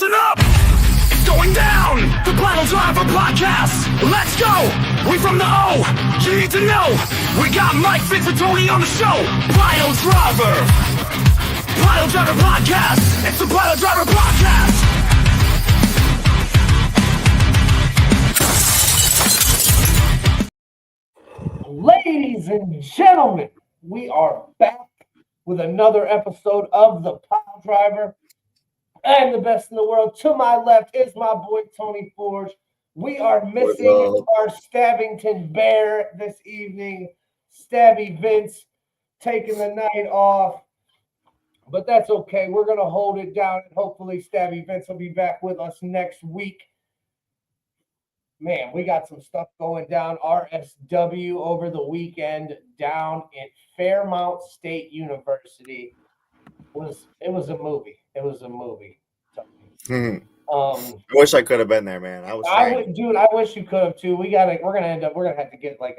Listen up! It's going down! The Piledriver podcast! Let's go! We from the O! You need to know! We got Mike, Fitz, and Tony on the show! Piledriver! Piledriver podcast! It's the Piledriver podcast! Ladies and gentlemen, we are back with another episode of the Piledriver. I'm the best in the world. To my left is my boy Tony Forge. We are missing our Stabbington Bear this evening. Stabby Vince taking the night off. But that's okay. We're going to hold it down, and hopefully Stabby Vince will be back with us next week. Man, we got some stuff going down. RSW over the weekend down in Fairmount State University. It was a movie. It was a movie. I wish I could have been there, man. I wish you could have too. We're gonna have to get we're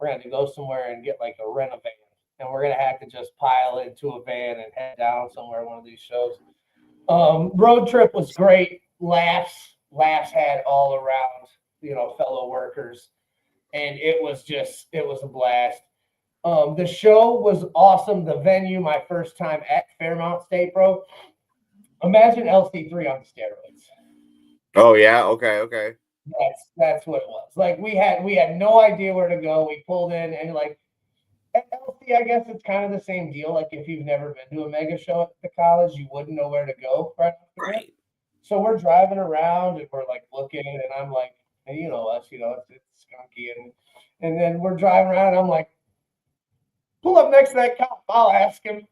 gonna have to go somewhere and get like a rent a van, and we're gonna have to just pile into a van and head down somewhere one of these shows. Road trip was great. Laughs had all around, fellow workers, and it was a blast. The show was awesome. The venue, my first time at Fairmount State, bro. Imagine LC3 on steroids. Oh yeah, okay. That's what it was. Like we had no idea where to go. We pulled in and like at LC, I guess it's kind of the same deal. Like if you've never been to a mega show at the college, you wouldn't know where to go. Right. So we're driving around and we're like looking, and I'm like, hey, you know us, it's skunky, and then we're driving around and I'm like, pull up next to that cop. I'll ask him.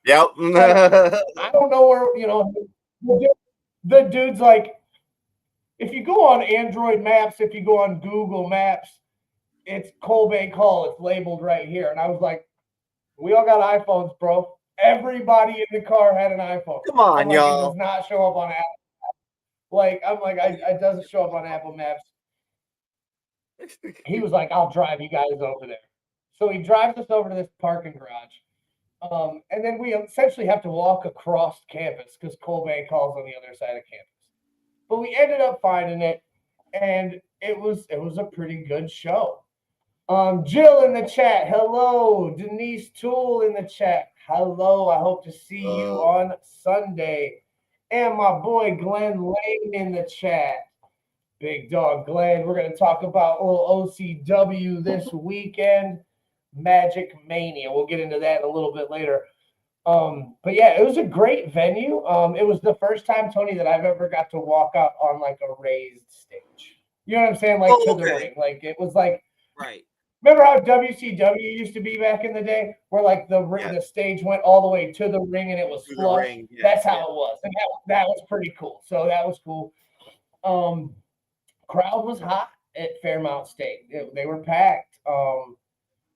Yep. I don't know where, the dude's like, if you go on Android Maps, if you go on Google Maps, it's Coal Bank Hall. It's labeled right here. And I was like, we all got iPhones, bro. Everybody in the car had an iPhone. Come on, y'all. It does not show up on Apple. It doesn't show up on Apple Maps. He was like, I'll drive you guys over there. So he drives us over to this parking garage. And then we essentially have to walk across campus because Coal Bank Hall's on the other side of campus. But we ended up finding it, and it was a pretty good show. Jill in the chat, hello. Denise Toole in the chat, hello. I hope to see you on Sunday. And my boy Glenn Lane in the chat. Big dog Glenn. We're going to talk about little OCW this weekend. MagicMania. We'll get into that a little bit later. But yeah, it was a great venue. It was the first time, Tony, that I've ever got to walk out on like a raised stage. You know what I'm saying? Like to the ring. Like it was like, right. Remember how WCW used to be back in the day, where like the stage went all the way to the ring and it was flush. Yes, that's how it was, and that was pretty cool. So that was cool. Crowd was hot at Fairmount State. They were packed.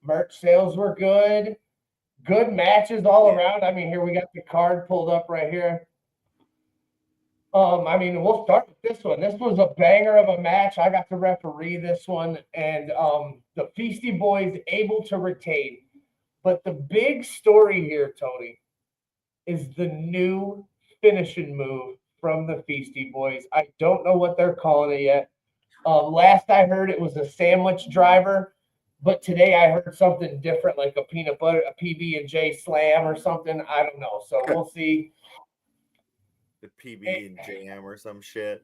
Merch sales were good. Good matches all around. I mean, here we got the card pulled up right here. We'll start with this one. This was a banger of a match. I got to referee this one, and the Feisty Boys able to retain. But the big story here, Tony, is the new finishing move from the Feisty Boys. I don't know what they're calling it yet. Last I heard, it was a sandwich driver. But today I heard something different, like a peanut butter, a PB&J slam or something. I don't know. So we'll see. The PB&J or some shit.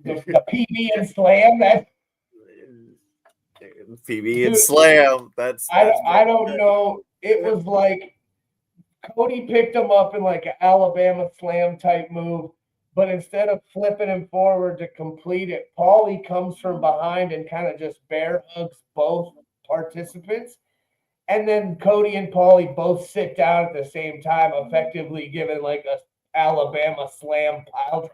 The PB and slam. That PB and slam. That's I don't know. It was like Cody picked him up in like an Alabama slam type move. But instead of flipping him forward to complete it, Paulie comes from behind and kind of just bear hugs both participants. And then Cody and Paulie both sit down at the same time, effectively giving like a Alabama slam pile driver.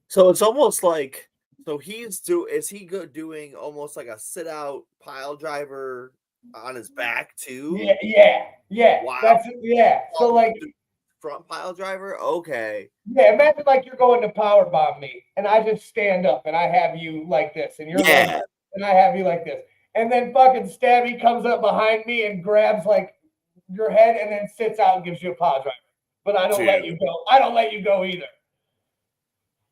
So it's almost like, is he doing almost like a sit out pile driver on his back too? Yeah. Wow. So like front pile driver? Okay. Yeah, imagine like you're going to power bomb me, and I just stand up and I have you like this, and you're like, and I have you like this, and then fucking Stabby comes up behind me and grabs like your head and then sits out and gives you a pile driver. But I don't let you go. I don't let you go either.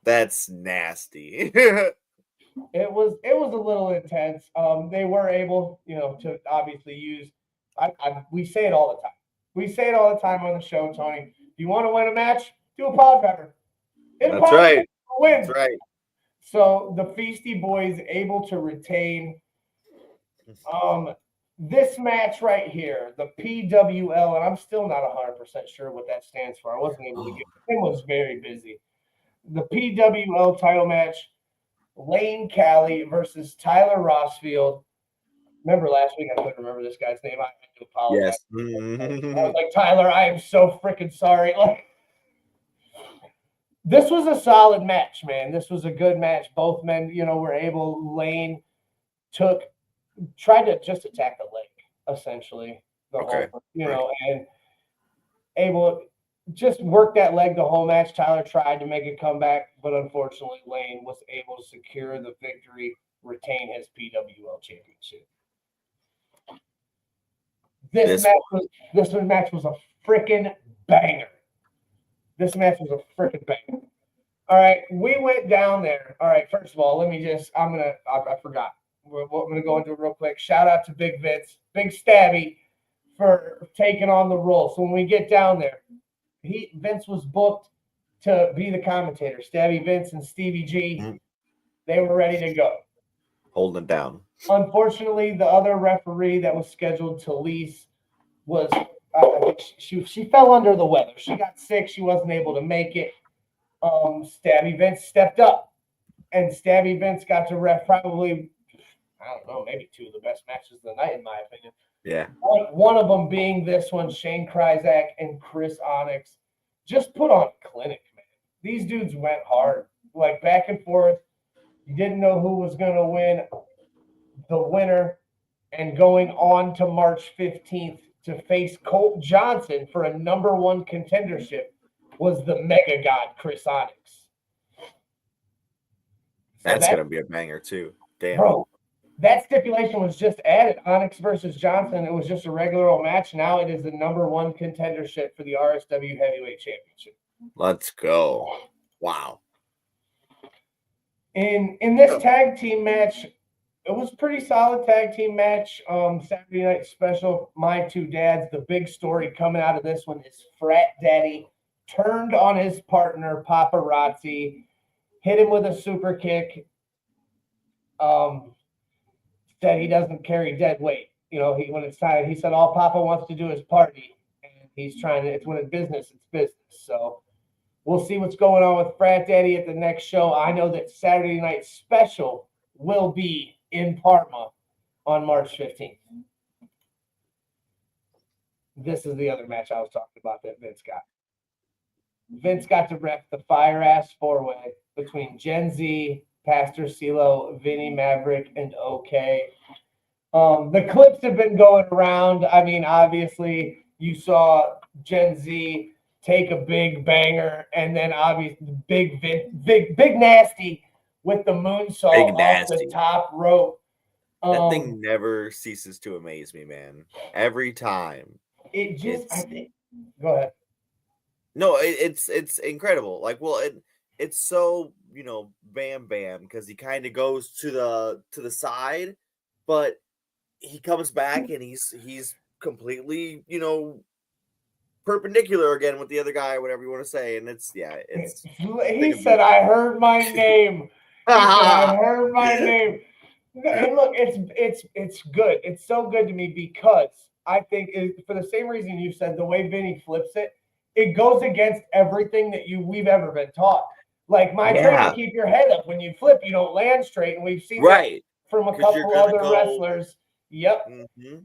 That's nasty. It was a little intense. They were able, to obviously use. We say it all the time. We say it all the time on the show, Tony. If you want to win a match, do a Piledriver. That's right. Win. That's right. So the Feisty Boys able to retain this match right here, the PWL, and I'm still not 100% sure what that stands for. I wasn't able to get it. Was very busy. The PWL title match, Lane Callie versus Tyler Rossfield. Remember last week I couldn't remember this guy's name. I had to apologize. Yes. I was like, Tyler, I am so freaking sorry. Like, this was a solid match, man. This was a good match. Both men, were able. Lane tried to just attack the leg, essentially. Okay. And able just work that leg the whole match. Tyler tried to make a comeback, but unfortunately, Lane was able to secure the victory, retain his PWL championship. This match was a freaking banger. This match was a freaking banger. All right, we went down there. All right, first of all, I forgot. I'm going to go into it real quick. Shout out to Big Vince, Big Stabby, for taking on the role. So when we get down there, Vince was booked to be the commentator. Stabby Vince and Stevie G, they were ready to go. Holding it down. Unfortunately, the other referee that was scheduled to lease was she fell under the weather. She got sick. She wasn't able to make it. Stabby Vince stepped up, and Stabby Vince got to ref probably, I don't know, maybe two of the best matches of the night, in my opinion. Yeah. One of them being this one, Shane Kryzak and Chris Onyx just put on a clinic, man. These dudes went hard, like back and forth. You didn't know who was going to win. The winner, and going on to March 15th to face Colt Johnson for a #1 contendership, was the Mega God, Chris Onyx. That's going to be a banger, too. Damn. Bro, that stipulation was just added. Onyx versus Johnson. It was just a regular old match. Now it is the #1 contendership for the RSW Heavyweight Championship. Let's go. Wow. In this tag team match, it was a pretty solid tag team match. Saturday Night Special, My Two Dads. The big story coming out of this one is Frat Daddy turned on his partner, Paparazzi, hit him with a super kick. Said he doesn't carry dead weight. When it's time, he said all Papa wants to do is party, and he's trying to. It's when it's business, it's business. So we'll see what's going on with Frat Daddy at the next show. I know that Saturday Night Special will be in Parma on March 15th. This is the other match I was talking about that Vince got. Vince got to ref the fire-ass four-way between Gen Z, Pastor CeeLo, Vinny Maverick, and OK. The clips have been going around. I mean, obviously, you saw Gen Z take a big banger, and then obviously big nasty with the moonsault off the top rope. That thing never ceases to amaze me, man. Every time. It just, I think. Go ahead. No, it's incredible. Like, well, it's so, bam because he kind of goes to the side, but he comes back and he's completely, perpendicular again with the other guy, whatever you want to say, and it's. He said, "I heard my name." I heard my name. And look, it's good. It's so good to me because I think for the same reason you said, the way Vinny flips it, it goes against everything that we've ever been taught. Like my training, keep your head up. When you flip, you don't land straight, and we've seen that from a couple other wrestlers. Yep. Mm-hmm.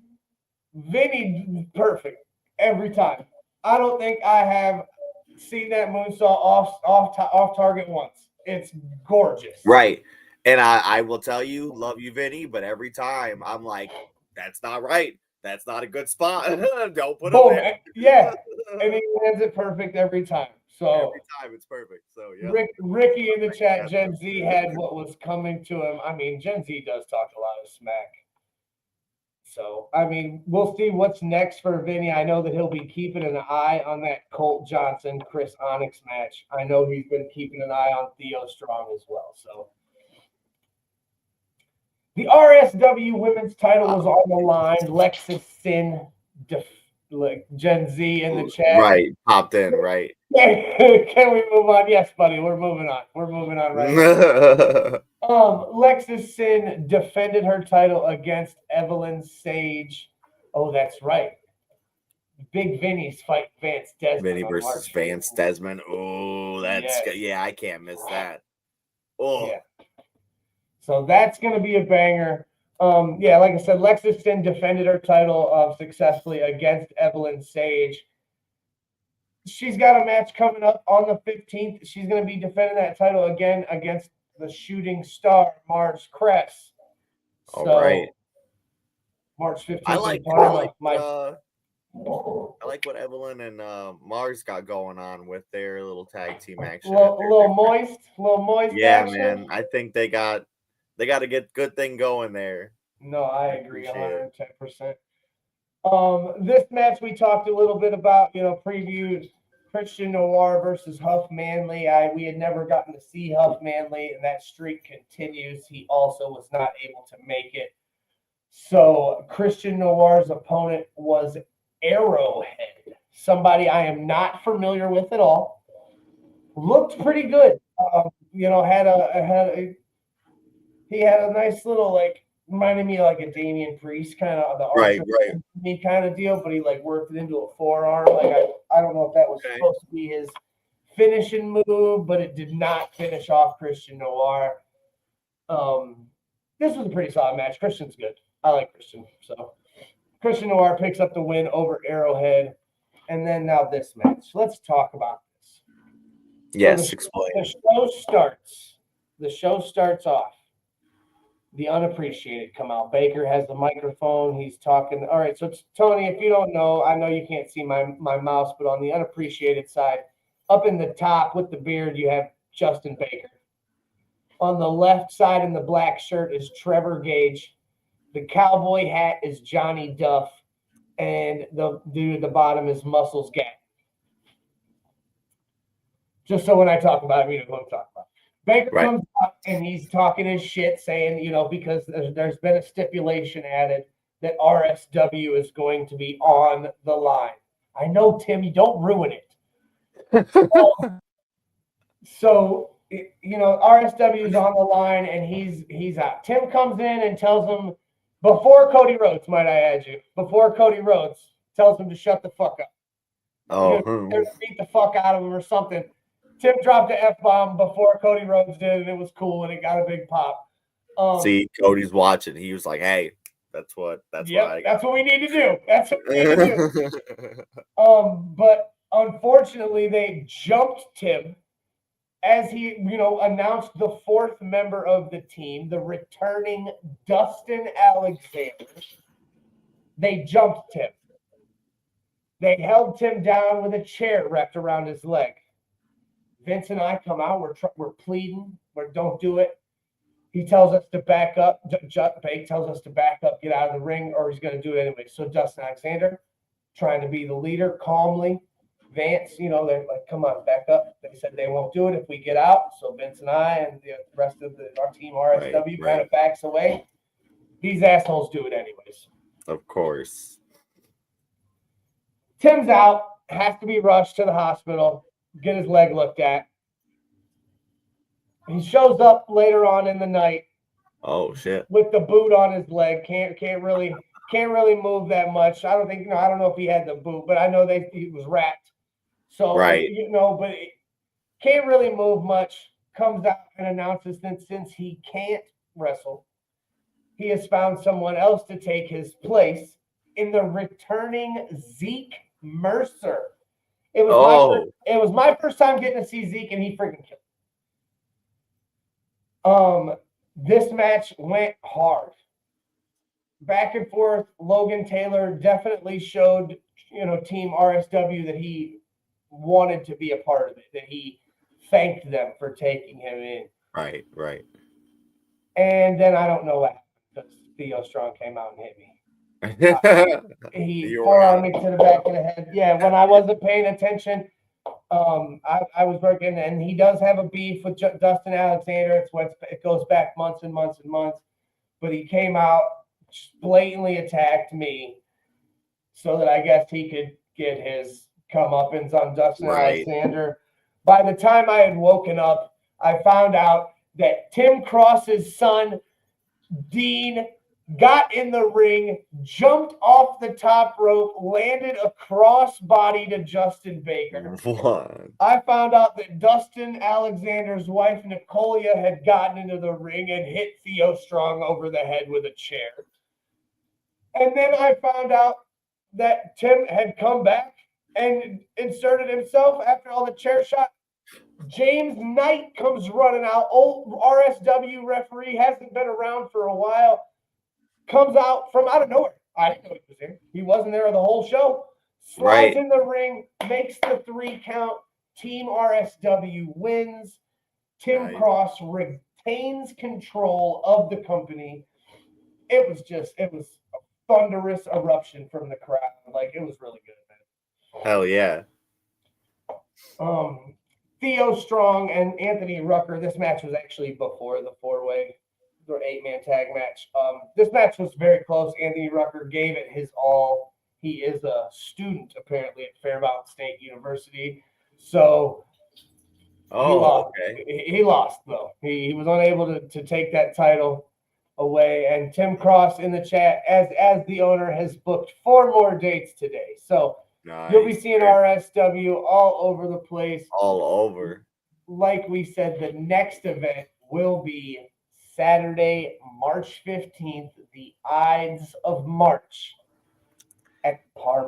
Vinny, perfect every time. I don't think I have seen that moonsault off target once. It's gorgeous. Right. And I will tell you, love you, Vinny, but every time I'm like, that's not right. That's not a good spot. Don't put it there. Yeah. And he lands it perfect every time. So every time it's perfect. So yeah. Ricky in the chat, Gen Z had what was coming to him. I mean, Gen Z does talk a lot of smack. So, I mean, we'll see what's next for Vinny. I know that he'll be keeping an eye on that Colt Johnson, Chris Onyx match. I know he's been keeping an eye on Theo Strong as well. So, the RSW women's title was on the line. Lexus Sin, Gen Z in the chat. Right, popped in, right. Can we move on? Yes, buddy, we're moving on. We're moving on right now. Lexus Sin defended her title against Evelyn Sage. Oh, that's right. Big Vinny's fight Vance Desmond. Vinny versus Vance Desmond. Oh, that's yeah, I can't miss that. Oh, yeah. So that's going to be a banger. Yeah, like I said, Lexus Sin defended her title successfully against Evelyn Sage. She's got a match coming up on the 15th. She's going to be defending that title again against the shooting star, Mars Cress. All right. March 15th. I like what Evelyn and Mars got going on with their little tag team action. Little moist yeah, action. Man. I think they got a good thing going there. No, I agree 110%. This match we talked a little bit about, previewed Christian Noir versus Huff Manley. We had never gotten to see Huff Manley, and that streak continues. He also was not able to make it. So Christian Noir's opponent was Arrowhead, somebody I am not familiar with at all. Looked pretty good. He had a nice little reminded me of like a Damian Priest kind of the right kind of deal, but he worked it into a forearm. I don't know if that was supposed to be his finishing move, but it did not finish off Christian Noir. This was a pretty solid match. Christian's good. I like Christian. So Christian Noir picks up the win over Arrowhead. And then now this match. Let's talk about this. Yes, explain. The show starts off. The Unappreciated come out. Baker has the microphone. He's talking. All right, so Tony, if you don't know, I know you can't see my mouse, but on the Unappreciated side, up in the top with the beard, you have Justin Baker. On the left side in the black shirt is Trevor Gage. The cowboy hat is Johnny Duff. And the dude at the bottom is Muscles Gap. Just so when I talk about it, you know who I'm talking about. Baker comes up and he's talking his shit, saying, because there's been a stipulation added that RSW is going to be on the line. I know, Tim, you don't ruin it. So, RSW is on the line and he's out. Tim comes in and tells him, before Cody Rhodes, might I add you, tells him to shut the fuck up. They're beat the fuck out of him or something. Tim dropped the F-bomb before Cody Rhodes did, and it was cool, and it got a big pop. See, Cody's watching. He was like, hey, that's what we need to do. That's what we need to do. But unfortunately, they jumped Tim as he, announced the fourth member of the team, the returning Dustin Alexander. They jumped Tim. They held Tim down with a chair wrapped around his leg. Vince and I come out. We're pleading. Don't do it. He tells us to back up. Bake tells us to back up, get out of the ring, or he's going to do it anyway. So Dustin Alexander, trying to be the leader, calmly. Vance, they're like, come on, back up. They said they won't do it if we get out. So Vince and I and the rest of our team RSW kind of backs away. These assholes do it anyways. Of course. Tim's out, has to be rushed to the hospital, get his leg looked at. He shows up later on in the night. Oh shit! With the boot on his leg, can't really move that much. I don't know if he had the boot, but I know he was wrapped. So but it can't really move much. Comes out and announces that since he can't wrestle, he has found someone else to take his place in the returning Zeke Mercer. It was my first time getting to see Zeke, and he freaking killed. This match went hard. Back and forth. Logan Taylor definitely showed, Team RSW that he wanted to be a part of it, that he thanked them for taking him in. Right. And then I don't know what happened because Theo Strong came out and hit me. He You were forearmed on. me to the back of the head. Yeah, when I wasn't paying attention, I was working, and he does have a beef with Dustin Alexander. It goes back months and months and months. But he came out, blatantly attacked me, so that I guess he could get his comeuppance on Dustin Right. Alexander. By the time I had woken up, I found out that Tim Cross's son, Dean, got in the ring, jumped off the top rope, landed a crossbody to Justin Baker. What? I found out that Dustin Alexander's wife, Nicolia, had gotten into the ring and hit Theo Strong over the head with a chair. And then I found out that Tim had come back and inserted himself after all the chair shot. James Knight comes running out. Old RSW referee, hasn't been around for a while. Comes out from out of nowhere. I didn't know he was there. He wasn't there the whole show. Slides Right. in the ring, makes the 3 count. Team RSW wins. Tim Nice. Cross retains control of the company. It was a thunderous eruption from the crowd. Like, it was really good, man. Hell yeah. Theo Strong and Anthony Rucker. This match was actually before the 4-way or 8-man tag match. This match was very close. Anthony Rucker gave it his all. He is a student apparently at Fairmount State University, so Okay. He lost though. He was unable to take that title away. And Tim Cross in the chat, as the owner, has booked 4 more dates today. So Nice. you'll be seeing RSW all over the place. All over. Like we said, the next event will be Saturday, March 15th, the Ides of March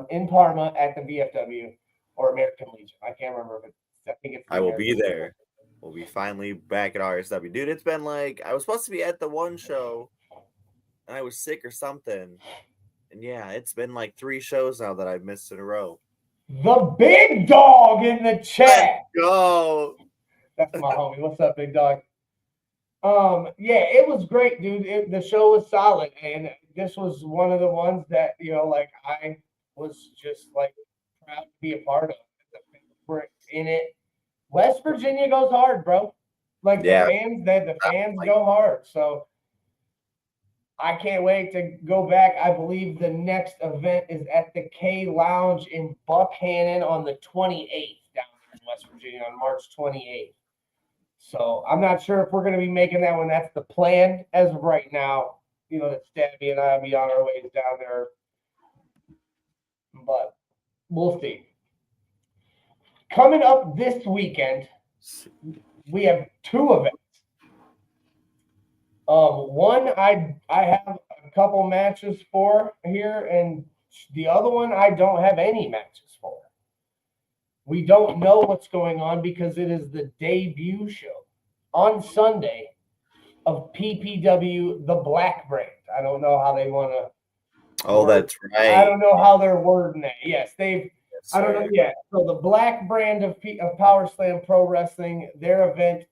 in Parma at the VFW or American Legion. I can't remember if I think it's. I will be there. We'll be finally back at RSW. Dude, it's been like, I was supposed to be at the one show and I was sick or something. And yeah, it's been like 3 shows now that I've missed in a row. The big dog in the chat. Let's go. That's my homie. What's up, big dog? Yeah, it was great, dude. The show was solid, and this was one of the ones that, like, I was just like proud to be a part of. We're in it. West Virginia goes hard, bro. Like, Yeah. the fans go hard. So I can't wait to go back. I believe the next event is at the K Lounge in Buckhannon on the 28th down there in West Virginia on March 28th. So I'm not sure if we're going to be making that one. That's the plan as of right now. That Stabby and I will be on our ways down there. But we'll see. Coming up this weekend, we have 2 events. One I have a couple matches for here, and the other one I don't have any matches for. We don't know what's going on because it is the debut show on Sunday of PPW, the Black Brand. I don't know how they want to. Oh, that's right. I don't know how they're wording it. Yes, they've. Yes, I don't know yet. So the Black Brand of Powerslam Pro Wrestling, their event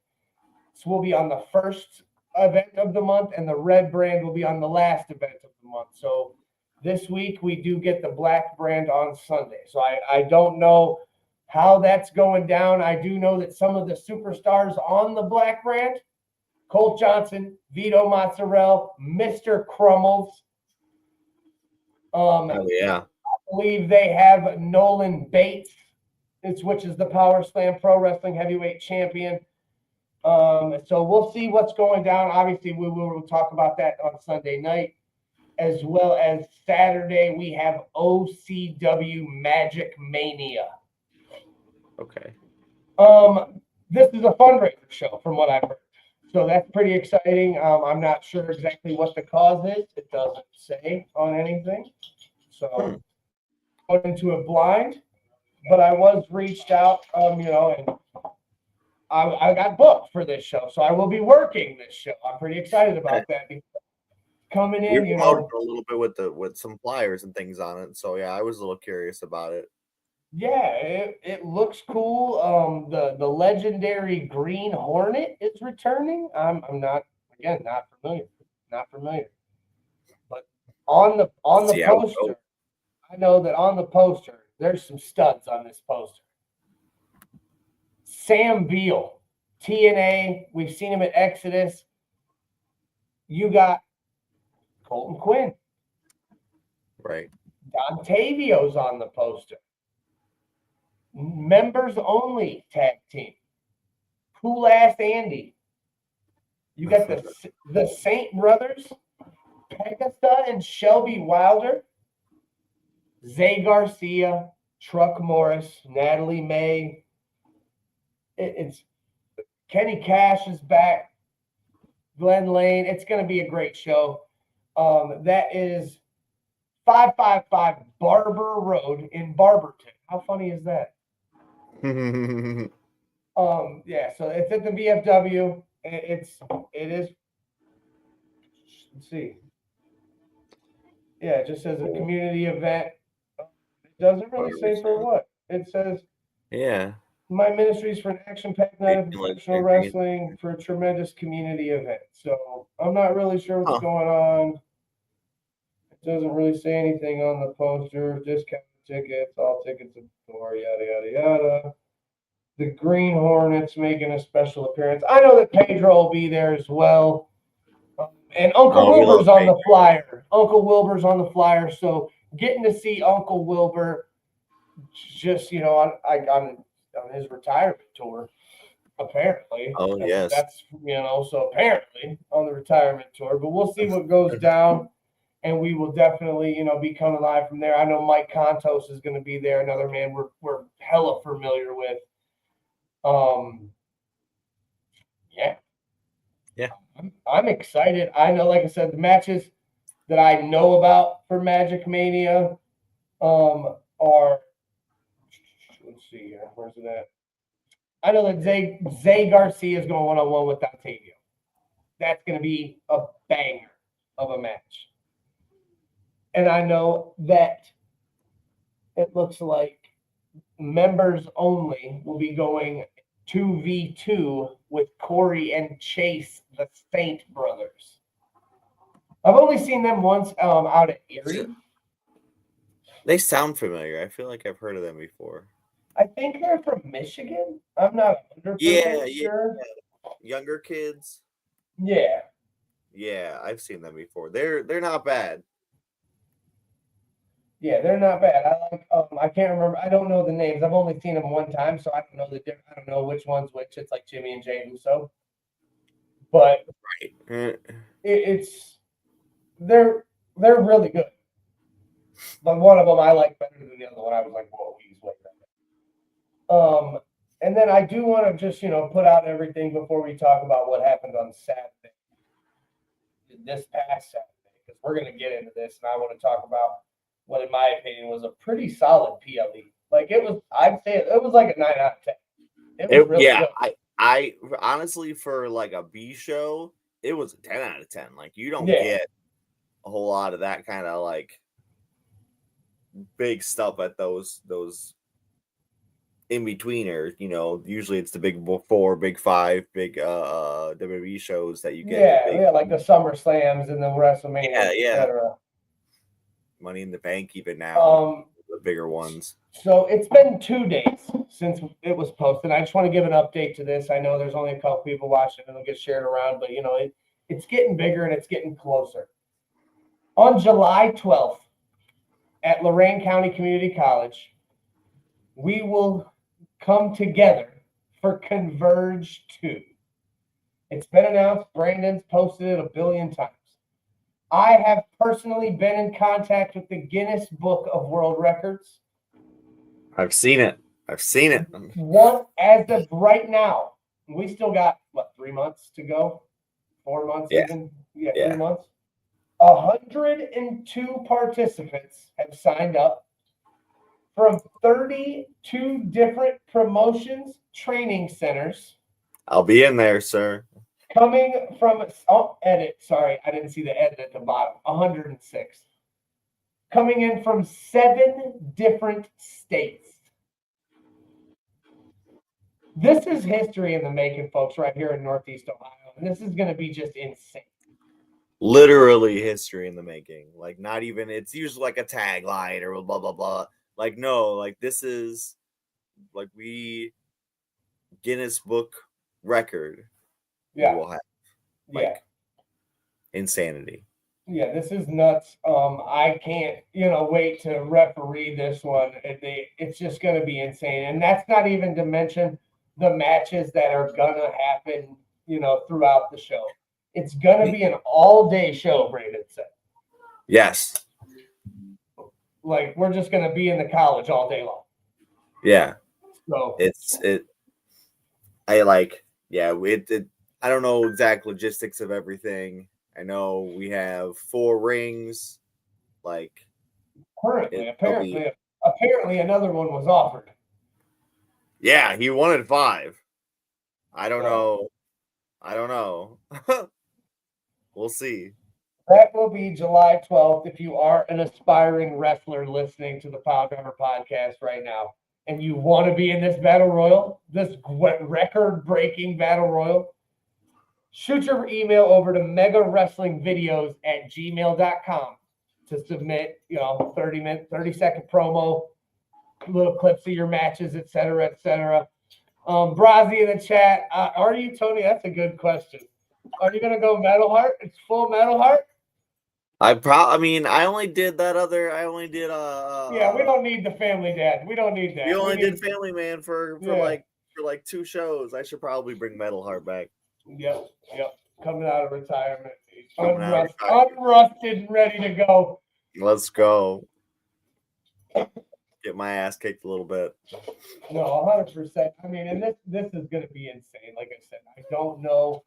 will be on the first event of the month, and the Red Brand will be on the last event of the month. So this week we do get the Black Brand on Sunday. So I don't know how that's going down. I do know that some of the superstars on the Black Brand, Colt Johnson, Vito Mozzarella, Mr. Crummels. Oh, yeah. I believe they have Nolan Bates, which is the Powerslam Pro Wrestling Heavyweight Champion. So we'll see what's going down. Obviously, we will talk about that on Sunday night. As well as Saturday, we have OCW MagicMania. Okay. This is a fundraiser show from what I've heard. So that's pretty exciting. I'm not sure exactly what the cause is. It doesn't say on anything. So going into it blind. But I was reached out, and I got booked for this show. So I will be working this show. I'm pretty excited about that. Coming in, You're a little bit with some flyers and things on it. So yeah, I was a little curious about it. Yeah, it looks cool. The legendary Green Hornet is returning. I'm not familiar. But On the See how it poster, goes. I know that on the poster, there's some studs on this poster. Sam Beal, TNA. We've seen him at Exodus. You got Colton Quinn. Right. Dontavio's on the poster. Members only tag team. Cool ass Andy. You got the Saint Brothers, Pegasa and Shelby Wilder, Zay Garcia, Truck Morris, Natalie May. It's Kenny Cash is back. Glenn Lane. It's going to be a great show. That is 555 Barber Road in Barberton. How funny is that? Yeah, so it's at the VFW. It is. Let's see. Yeah, it just says a community event. It doesn't really say for what. It says, yeah. my ministries for an action-packed night of professional wrestling for a tremendous community event. So I'm not really sure what's going on. It doesn't really say anything on the poster. Discount tickets, all tickets at the door, yada, yada, yada. The Green Hornets making a special appearance. I know that Pedro will be there as well. And Uncle Wilbur's on the flyer. Uncle Wilbur's on the flyer. So getting to see Uncle Wilbur just, on his retirement tour, apparently. Oh, yes. That's, so apparently on the retirement tour. But we'll see what goes down. And we will definitely, be coming live from there. I know Mike Contos is going to be there, another man we're hella familiar with. Yeah. I'm excited. I know, like I said, the matches that I know about for MagicMania are, let's see here, where's it at? I know that Zay Garcia is going one-on-one with Dontavio. That's going to be a banger of a match. And I know that it looks like members only will be going 2v2 with Corey and Chase, the Saint brothers. I've only seen them once out at Erie. They sound familiar. I feel like I've heard of them before. I think they're from Michigan. I'm not 100% sure. Yeah. Younger kids. Yeah. Yeah, I've seen them before. They're not bad. Yeah, they're not bad. I can't remember. I don't know the names. I've only seen them one time, so I don't know I don't know which one's which. It's like Jimmy and Jay Uso. But right. They're really good. But one of them I like better than the other one. I was like, whoa, he's way better. And then I do want to just put out everything before we talk about what happened on Saturday. This past Saturday, because we're going to get into this, and I want to talk about what, in my opinion, was a pretty solid PLE. Like I'd say it was like a 9 out of 10. It was really good. I honestly, for like a B show, it was a 10 out of 10. Like you don't get a whole lot of that kind of like big stuff at those in betweeners. Usually it's the big 4, big 5, big WWE shows that you get. Yeah, like the Summer Slams and the WrestleMania, etc. Money in the Bank even now, the bigger ones. So it's been 2 days since it was posted. I just want to give an update to this. I know there's only a couple people watching and it'll get shared around, but it's getting bigger and it's getting closer. On July 12th at Lorain County Community College, we will come together for Converge 2. It's been announced. Brandon's posted it a billion times. I have personally been in contact with the Guinness Book of World Records. I've seen it. One, as of right now, we still got, 3 months to go? 4 months even? Yeah, 3 months. 102 participants have signed up from 32 different promotions, training centers. I'll be in there, sir. Coming from, edit, sorry, I didn't see the edit at the bottom, 106. Coming in from 7 different states. This is history in the making, folks, right here in Northeast Ohio. And this is going to be just insane. literally history in the making. Like, not even, it's usually like a tagline or blah blah blah. Like, no, like this is like we Guinness Book record. Yeah. We will have Yeah. insanity. Yeah, this is nuts. I can't, wait to referee this one. It's just going to be insane. And that's not even to mention the matches that are going to happen, throughout the show. It's going to be an all-day show, Brandon said. Yes. Like, we're just going to be in the college all day long. Yeah. So I don't know exact logistics of everything. I know we have 4 rings. Like, apparently another one was offered. Yeah, he wanted 5. I don't know. We'll see. That will be July 12th. If you are an aspiring wrestler listening to the Piledriver podcast right now, and you want to be in this battle royal, this record-breaking battle royal, shoot your email over to megawrestlingvideos@gmail.com to submit, 30-second promo, little clips of your matches, etc., etc. Brazzy in the chat, are you, Tony? That's a good question. Are you gonna go Metal Heart? It's full Metal Heart. I only did that other. I only did Yeah, we don't need the Family Dad. We don't need that. We only did Family Man for 2 shows. I should probably bring Metal Heart back. Yep. Coming out of retirement. Unrusted and ready to go. Let's go. Get my ass kicked a little bit. No, 100%. I mean, and this is going to be insane. Like I said, I don't know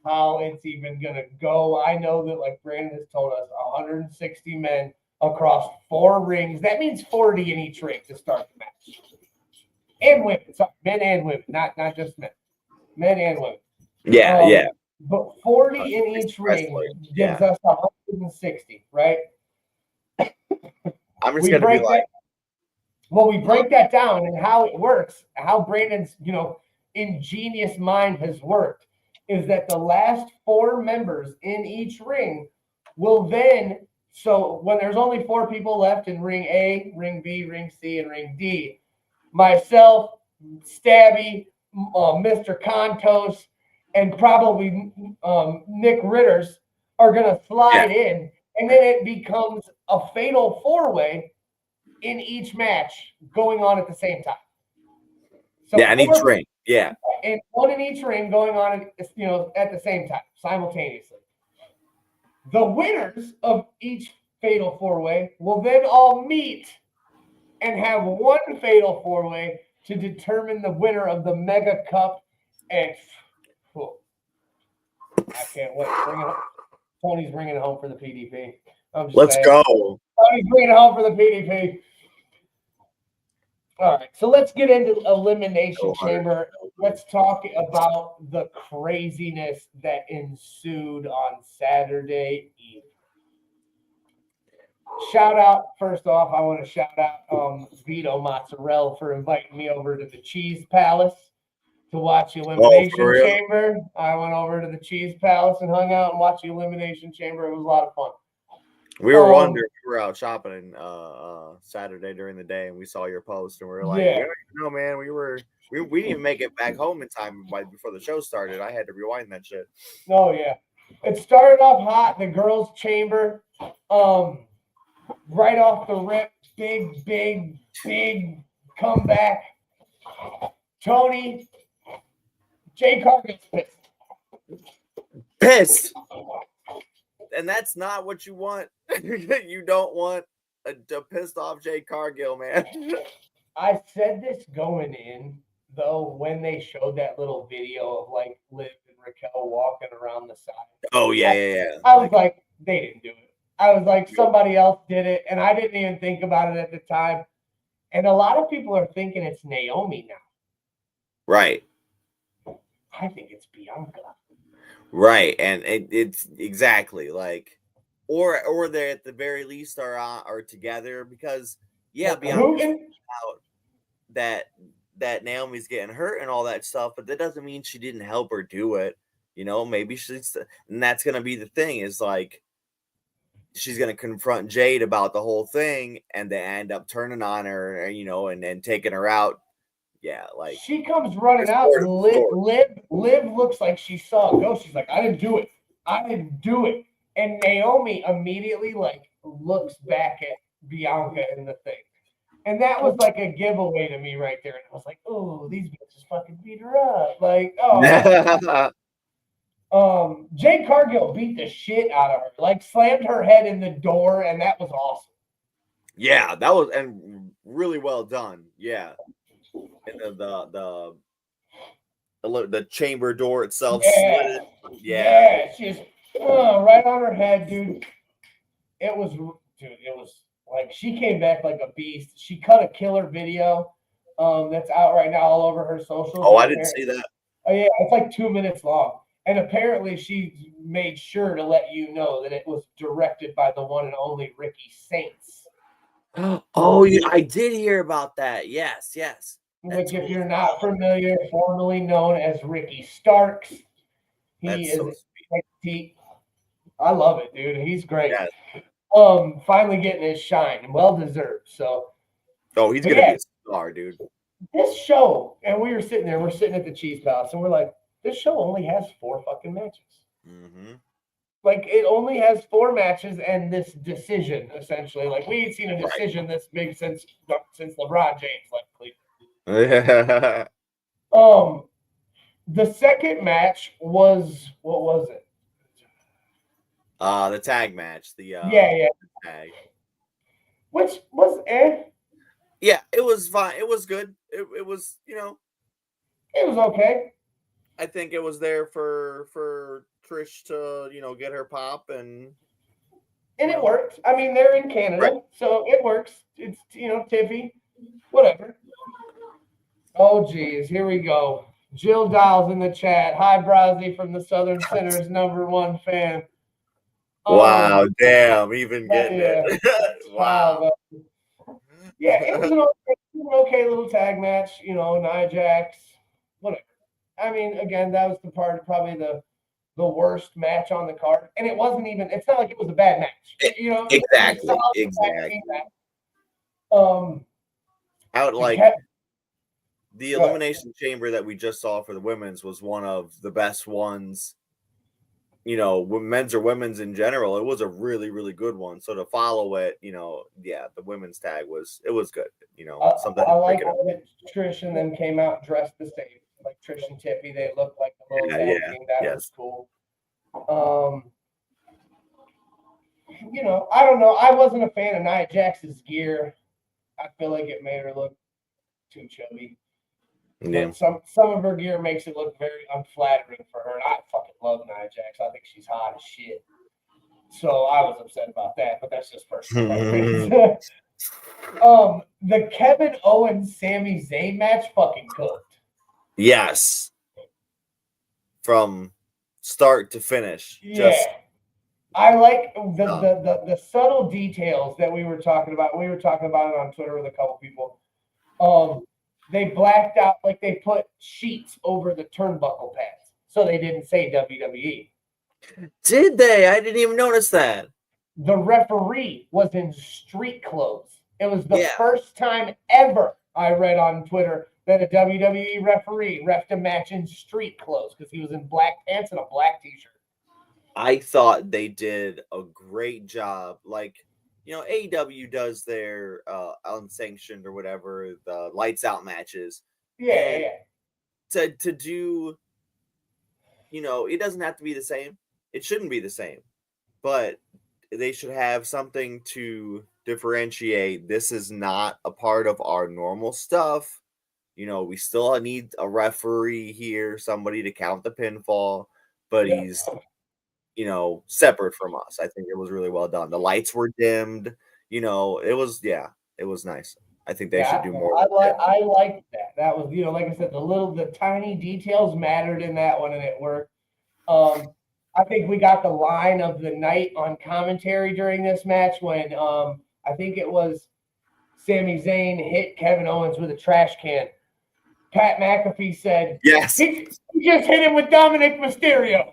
how it's even going to go. I know that, like Brandon has told us, 160 men across 4 rings. That means 40 in each ring to start the match. And women. Sorry, men and women, not just men. Men and women. Yeah. But 40 in each ring gives us 160, right? I'm just going to be like... Well, we break that down and how it works, how Brandon's, ingenious mind has worked, is that the last 4 members in each ring will then, so when there's only 4 people left in ring A, ring B, ring C, and ring D, myself, Stabby, Mr. Contos, and probably Nick Ritters are going to slide in, and then it becomes a fatal 4-way in each match going on at the same time. So in each ring. Yeah. And 1 in each ring going on, at the same time, simultaneously. The winners of each fatal 4-way will then all meet and have 1 fatal 4-way to determine the winner of the Mega Cup. And I can't wait. Tony's bringing it home for the PDP. Let's go. Tony's bringing it home for the PDP. All right, so let's get into Elimination Chamber. Let's talk about the craziness that ensued on Saturday evening. First off, I want to shout out Vito Mozzarella for inviting me over to the Cheese Palace to watch the Elimination Chamber. I went over to the Cheese Palace and hung out and watched the Elimination Chamber. It was a lot of fun. We were wondering, we were out shopping Saturday during the day, and we saw your post, and we were like, no, man, we didn't even make it back home in time before the show started. I had to rewind that shit. Oh, yeah. It started off hot, the girls' chamber. Right off the rip, big comeback. Tony, Jay Cargill's pissed. And that's not what you want. You don't want a pissed off Jay Cargill, man. I said this going in, though, when they showed that little video of like Liv and Raquel walking around the side. Oh, yeah. I was like, they didn't do it. I was like, somebody else did it, and I didn't even think about it at the time. And a lot of people are thinking it's Naomi now. Right. I think it's Bianca. Right, and it's exactly like, or they at the very least are together, because Bianca's out that Naomi's getting hurt and all that stuff, but that doesn't mean she didn't help her do it. You know, maybe and that's gonna be the thing, is like she's gonna confront Jade about the whole thing, and they end up turning on her, you know, and then taking her out. Yeah, like she comes running out, and Liv looks like she saw a ghost. She's like, I didn't do it. I didn't do it. And Naomi immediately like looks back at Bianca in the thing. And that was like a giveaway to me right there. And I was like, oh, these bitches fucking beat her up. Like, Jade Cargill beat the shit out of her, like slammed her head in the door, and that was awesome. Yeah, that was and really well done. Yeah. And the chamber door itself slid. Yeah, she's right on her head, dude. It was like she came back like a beast. She cut a killer video that's out right now all over her socials. Oh, I didn't see that. Oh yeah, it's like 2 minutes long. And apparently she made sure to let you know that it was directed by the one and only Ricky Saints. Oh, yeah, I did hear about that. Yes. Which, if you're not familiar, formerly known as Ricky Starks. I love it, dude. He's great. Yes. Finally getting his shine, well deserved. So, he's gonna be a star, dude. This show, and we're sitting at the Cheese Palace, and we're like, this show only has 4 fucking matches. Mm-hmm. Like, it only has 4 matches and this decision, essentially. Like, we ain't seen a decision this big since LeBron James left Cleveland. The second match was, what was it? The tag match. The tag. Which was Yeah, it was fine. It was good. It was, you know, it was okay. I think it was there for Trish to, you know, get her pop, and it worked. I mean, they're in Canada, so it works. It's, you know, Tiffy, whatever. Oh geez, here we go. Jill Dials in the chat. Hi, Browsy from the Southern Center's #1 fan. Wow, damn, even getting it. Wow. Yeah, it was an okay little tag match, you know, Nia Jax, whatever. I mean, again, that was probably the worst match on the card. And it wasn't even, it's not like it was a bad match. You know? Exactly. I would like the Elimination Chamber that we just saw for the women's was one of the best ones. You know, men's or women's in general, it was a really, really good one. So to follow it, you know, yeah, the women's tag was good. You know, something. I like that Trish and them came out dressed the same, like Trish and Tiffy. They looked like the little tag team. That was cool. You know, I don't know. I wasn't a fan of Nia Jax's gear. I feel like it made her look too chubby. Yeah. Some of her gear makes it look very unflattering for her, and I fucking love Nia Jax. I think she's hot as shit. So I was upset about that, but that's just personal. The Kevin Owens Sami Zayn match fucking cooked. Yes. From start to finish. Yeah. I like the subtle details that we were talking about. We were talking about it on Twitter with a couple people. They blacked out, like they put sheets over the turnbuckle pads, so they didn't say WWE. Did they? I didn't even notice that. The referee was in street clothes. It was the first time ever I read on Twitter that a WWE referee refed a match in street clothes because he was in black pants and a black t-shirt. I thought they did a great job. Like, you know, AEW does their unsanctioned or whatever, the lights out matches. Yeah. To do, you know, it doesn't have to be the same. It shouldn't be the same. But they should have something to differentiate. This is not a part of our normal stuff. You know, we still need a referee here, somebody to count the pinfall, but he's, you know, separate from us. I think it was really well done. The lights were dimmed. You know, it was nice. I think they should do more. I like that. That was, you know, like I said, the tiny details mattered in that one, and it worked. I think we got the line of the night on commentary during this match when I think it was Sami Zayn hit Kevin Owens with a trash can. Pat McAfee said, Yes. he just hit him with Dominic Mysterio.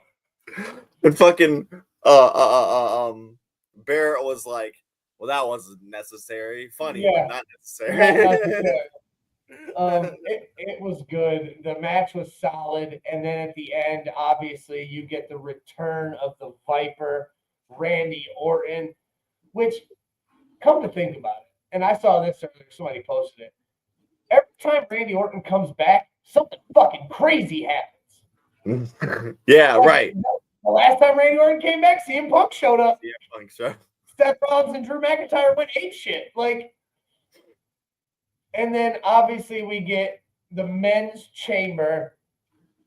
And fucking Barrett was like, well, that wasn't necessary. Funny, Yeah. but not necessary. Not necessary. It was good. The match was solid. And then at the end, obviously, you get the return of the Viper, Randy Orton, which, come to think about it, and I saw this earlier, somebody posted it. Every time Randy Orton comes back, something fucking crazy happens. Yeah, right. The last time Randy Orton came back, CM Punk showed up. Yeah, Punk show. Seth Rollins and Drew McIntyre went apeshit. Like, and then obviously we get the men's chamber,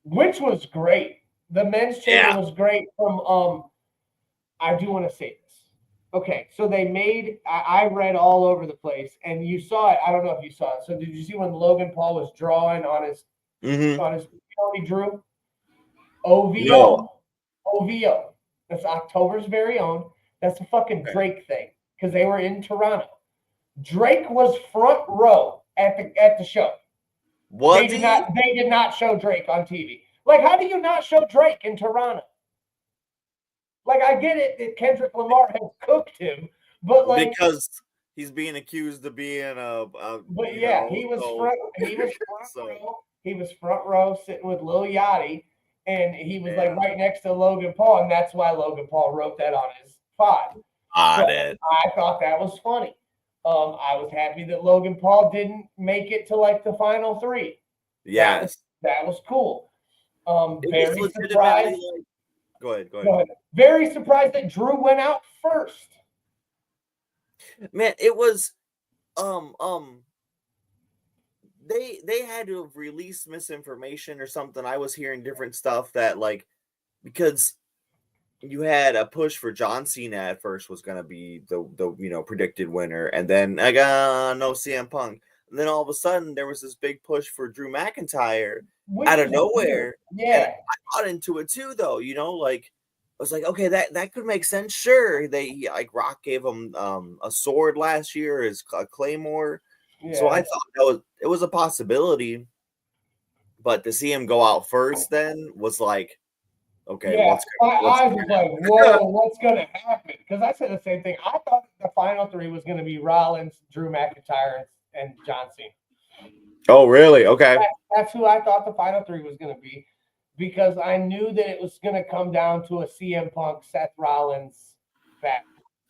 which was great. The men's chamber was great from I do want to say this. Okay, so they made I read all over the place, and you saw it. I don't know if you saw it. So did you see when Logan Paul was drawing on his Tony Drew? OVO. No. OVO. That's October's very own. That's a fucking Drake thing because they were in Toronto. Drake was front row at the show. What? They did not show Drake on TV. Like, how do you not show Drake in Toronto? Like, I get it that Kendrick Lamar has cooked him, but like because he's being accused of being But yeah, he was front row. He was front row sitting with Lil Yachty, and he was like right next to Logan Paul, and that's why Logan Paul wrote that on his pod. I thought that was funny. I was happy that Logan Paul didn't make it to like the final three. Yes. That was cool. Very surprised. Go ahead. Very surprised that Drew went out first. Man, it was they had to have released misinformation or something. I was hearing different stuff that like because you had a push for John Cena at first was going to be the predicted winner, and then I got no CM Punk, and then all of a sudden there was this big push for Drew McIntyre out of nowhere. Yeah, and I got into it too, though. Like I was like, okay, that could make sense. Sure, like Rock gave him a sword last year, as a Claymore, so I thought it was a possibility, but to see him go out first then was like. Okay, I was like, whoa, what's going to happen? Because I said the same thing. I thought the final three was going to be Rollins, Drew McIntyre, and John Cena. Oh, really? Okay. That's who I thought the final three was going to be because I knew that it was going to come down to a CM Punk, Seth Rollins back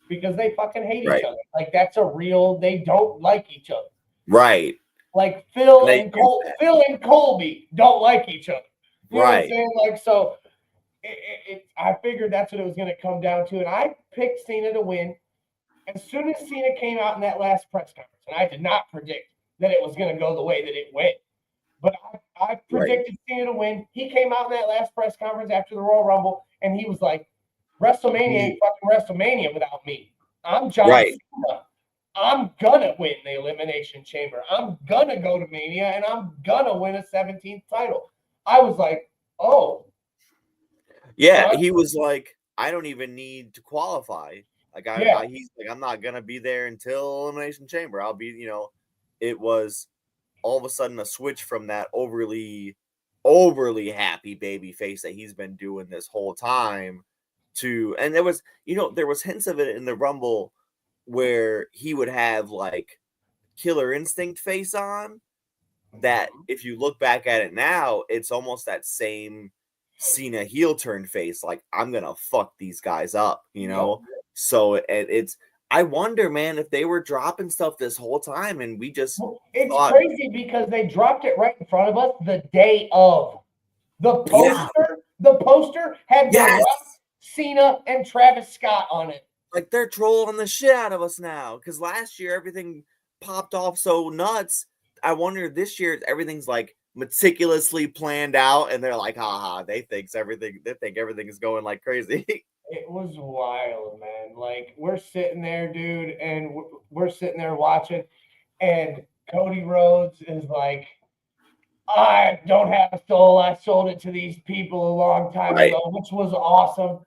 because they fucking hate each other. Like, that's a real, they don't like each other. Right. Like, Phil and Colby don't like each other. You know what I'm saying? Like, so... I figured that's what it was going to come down to, and I picked Cena to win. As soon as Cena came out in that last press conference, and I did not predict that it was going to go the way that it went, but I predicted Cena to win. He came out in that last press conference after the Royal Rumble, and he was like, WrestleMania ain't fucking WrestleMania without me. I'm John Cena. I'm going to win the Elimination Chamber. I'm going to go to Mania, and I'm going to win a 17th title. I was like, oh. Yeah, he was like, I don't even need to qualify. Like, he's like, I'm not gonna be there until Elimination Chamber. I'll be, it was all of a sudden a switch from that overly happy baby face that he's been doing this whole time to, and there was hints of it in the Rumble where he would have like Killer Instinct face on. That if you look back at it now, it's almost that same Cena heel turn face, like I'm gonna fuck these guys up, So it's I wonder, man, if they were dropping stuff this whole time and we just crazy because they dropped it right in front of us the day of the poster. Yeah. The poster had Rock, Cena, and Travis Scott on it. Like they're trolling the shit out of us now because last year everything popped off so nuts. I wonder this year everything's like meticulously planned out, and they're like, haha, they think everything is going like crazy. It was wild, man. Like, we're sitting there, dude, and we're sitting there watching, and Cody Rhodes is like, I don't have a soul. I sold it to these people a long time ago, which was awesome.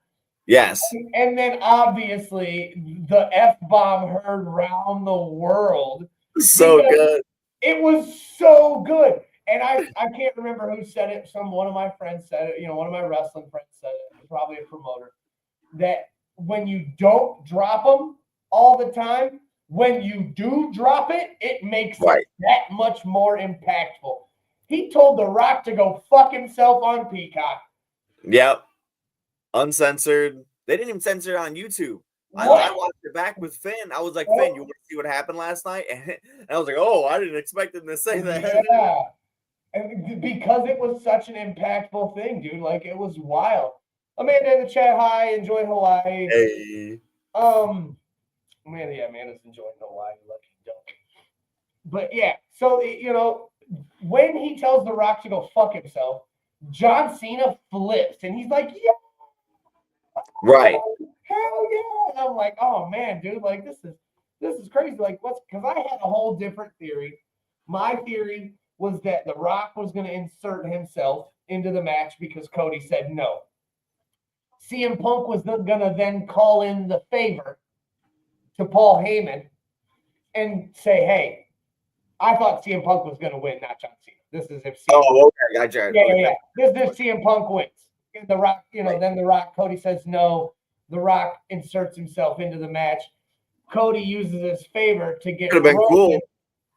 Yes. And then, obviously, the F-bomb heard round the world. So good. It was so good. And I can't remember who said it. One of my friends said it. One of my wrestling friends said it. Probably a promoter. That when you don't drop them all the time, when you do drop it, it makes it that much more impactful. He told The Rock to go fuck himself on Peacock. Yep. Uncensored. They didn't even censor it on YouTube. I watched it back with Finn. I was like, Finn, you want to see what happened last night? And I was like, oh, I didn't expect him to say that. Yeah. And because it was such an impactful thing, dude. Like, it was wild. Amanda in the chat, hi, enjoy Hawaii. Hey. Amanda's enjoying Hawaii, lucky duck. But yeah, so when he tells The Rock to go fuck himself, John Cena flips and he's like, yeah, right, hell yeah. And I'm like, oh man, dude, like this is crazy. Like, because I had a whole different theory. My theory was that The Rock was going to insert himself into the match because Cody said no. CM Punk was going to then call in the favor to Paul Heyman and say, hey, I thought CM Punk was going to win, not John Cena. This is if CM gotcha. Yeah. This CM Punk wins. And The Rock, then The Rock, Cody says no. The Rock inserts himself into the match. Cody uses his favor to get Roman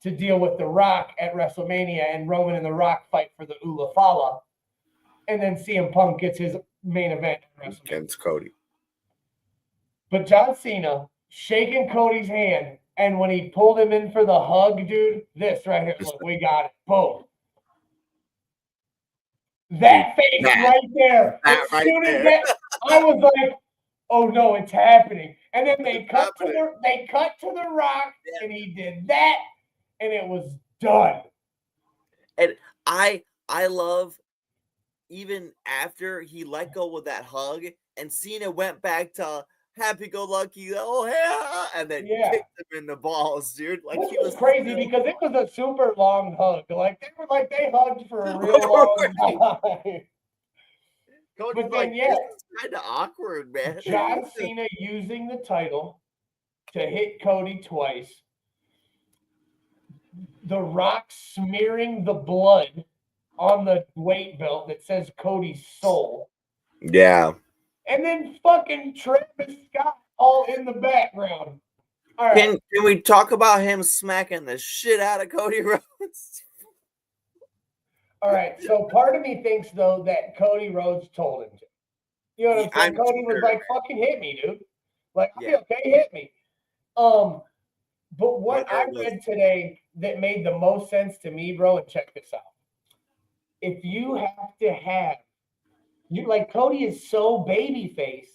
to deal with The Rock at WrestleMania, and Roman and The Rock fight for the Ula Fala. And then CM Punk gets his main event against Cody. But John Cena shaking Cody's hand, and when he pulled him in for the hug, dude, this right here, look, we got it. Boom. That face right there. As soon as that, I was like, oh no, it's happening. And then they cut to The Rock, and he did that, and it was done. And I love, even after he let go with that hug, and Cena went back to happy-go-lucky, oh yeah, and then kicked him in the balls, dude. Like, he was crazy because it was a super long hug. Like they hugged for a real long time. Cody's like, this is kind of awkward, man. John Cena using the title to hit Cody twice. The Rock smearing the blood on the weight belt that says Cody's soul. Yeah. And then fucking Travis Scott all in the background. All right. Can we talk about him smacking the shit out of Cody Rhodes? All right. So part of me thinks, though, that Cody Rhodes told him to. You know what I'm saying? Cody was like, fucking hit me, dude. Like, okay, hit me. But what I read today that made the most sense to me, bro, and check this out. If you have to have, Cody is so babyface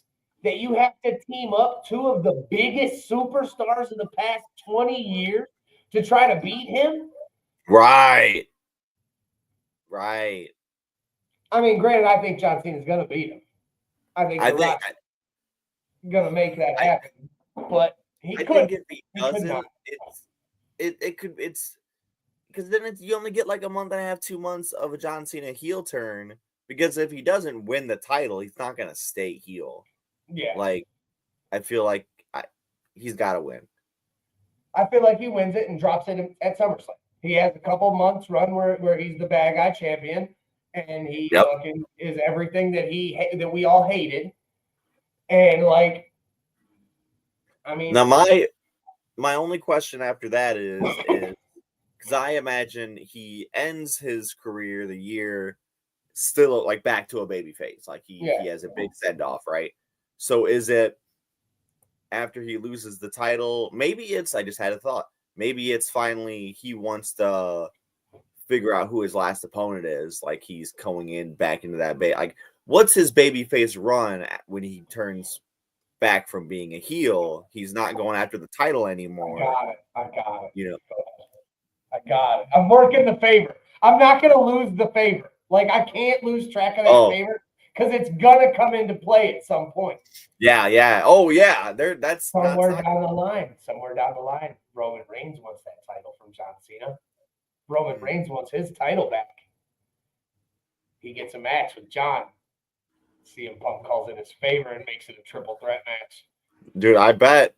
that you have to team up two of the biggest superstars in the past 20 years to try to beat him. Right. I mean, granted, I think John Cena's going to beat him. I think The Rock's going to make that happen. But he could. I think if he doesn't, it's because then you only get like a month and a half, 2 months of a John Cena heel turn. Because if he doesn't win the title, he's not going to stay heel. Yeah. Like, I feel like he's got to win. I feel like he wins it and drops it at SummerSlam. He has a couple months run where he's the bad guy champion, and he fucking is everything that we all hated. And I mean, now my only question after that is because I imagine he ends his career the year still like back to a baby face, like he has a big send off, right? So is it after he loses the title? Maybe it's, I just had a thought, maybe it's finally he wants to figure out who his last opponent is, like he's going in back into that like what's his baby face run when he turns back from being a heel? He's not going after the title anymore. I got it. You know, I got it. I'm working the favor. I'm not going to lose the favor. Like, I can't lose track of that favor because it's going to come into play at some point. Yeah. Oh, yeah. That's somewhere down the line. Roman Reigns wants that title from John Cena. Roman Reigns wants his title back. He gets a match with John. CM Punk calls it his favor and makes it a triple threat match. Dude, I bet.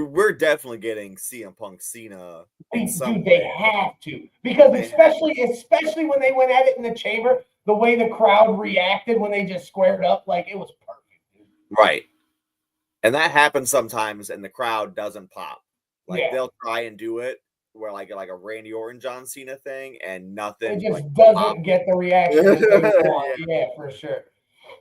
we're definitely getting CM Punk Cena in some Dude, way. they have to, because They especially when they went at it in the chamber, the way the crowd reacted when they just squared up, like it was perfect. Dude. Right. And that happens sometimes, and the crowd doesn't pop. Like Yeah. they'll try and do it where like a Randy Orton John Cena thing, and nothing. It just like, doesn't pops. get the reaction that they want. Yeah, for sure.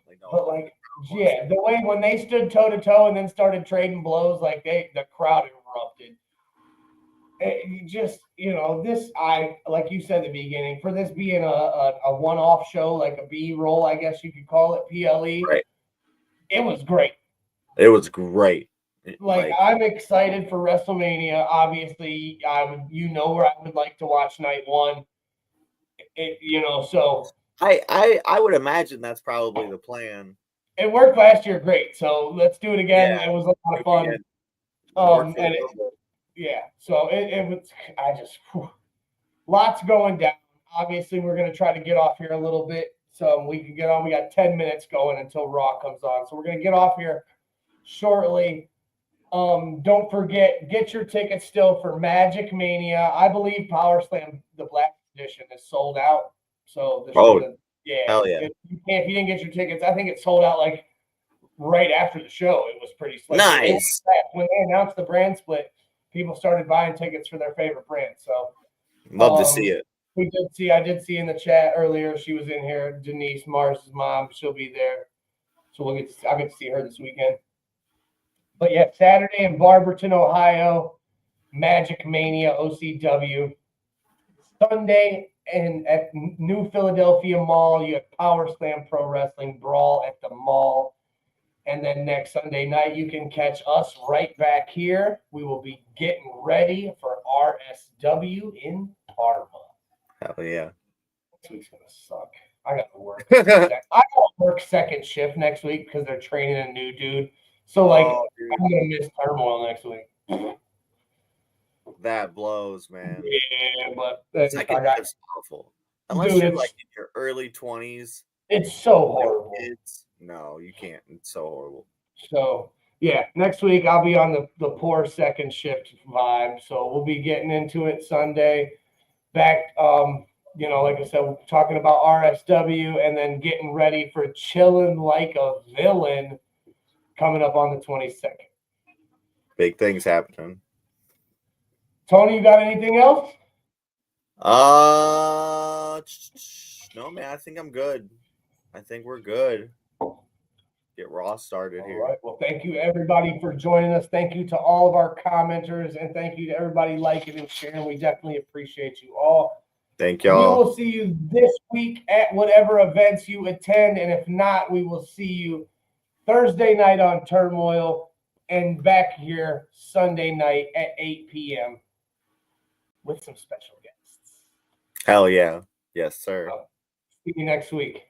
Like, no, But like, yeah, the way when they stood toe to toe and then started trading blows, like the crowd erupted. It just, this, like you said at the beginning, for this being a one-off show, like a B-roll, I guess you could call it, PLE, right. It was great. It was great. Like I'm excited for WrestleMania. Obviously, where I would like to watch night one. So I would imagine that's probably the plan. it worked last year great. So let's do it again. Yeah. It was a lot of fun. So it was lots going down. Obviously, we're going to try to get off here a little bit so we can get on. We got 10 minutes going until Raw comes on. So we're going to get off here shortly. Don't forget, get your tickets still for MagicMania. I believe Powerslam, the Black Edition, is sold out. So hell yeah. If you didn't get your tickets, I think it sold out like right after the show. It was pretty slick. Nice. When they announced the brand split, people started buying tickets for their favorite brand. So love to see it. I did see in the chat earlier. She was in here. Denise, Mars's mom. She'll be there. So I'll get to see her this weekend. But yeah, Saturday in Barberton, Ohio, MagicMania OCW. Sunday at New Philadelphia Mall, you have Powerslam Pro Wrestling Brawl at the mall. And then next Sunday night, you can catch us right back here. We will be getting ready for RSW in Parma. Hell yeah. Next week's going to suck. I got to work. I got to work second shift next week because they're training a new dude. So, I'm going to miss Turmoil next week. That blows, man. Yeah, but second shift's awful. Unless you're like in your early 20s. It's so horrible. No, you can't. It's so horrible. So, yeah, next week I'll be on the poor second shift vibe. So we'll be getting into it Sunday. Back, like I said, we're talking about RSW and then getting ready for Chilling Like a Villain coming up on the 22nd. Big things happening. Tony, you got anything else? No, man, I think I'm good. I think we're good. Get Raw started here. All right. Well, thank you, everybody, for joining us. Thank you to all of our commenters, and thank you to everybody liking and sharing. We definitely appreciate you all. Thank y'all. We will see you this week at whatever events you attend, and if not, we will see you Thursday night on Turmoil and back here Sunday night at 8 p.m. with some special guests. Hell yeah. Yes, sir. See you next week.